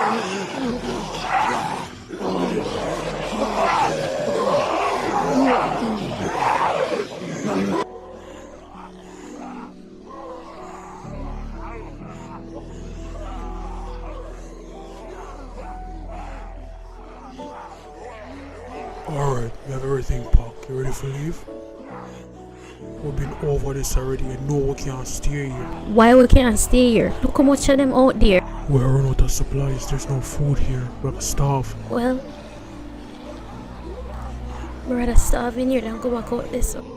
Alright, we have everything packed. You ready for leave? We've been over this already and no we can't stay here. Why we can't stay here? Look how much of them out there. We're running out of supplies, there's no food here. We're starved. Well, we're rather starve in here than go back out this way.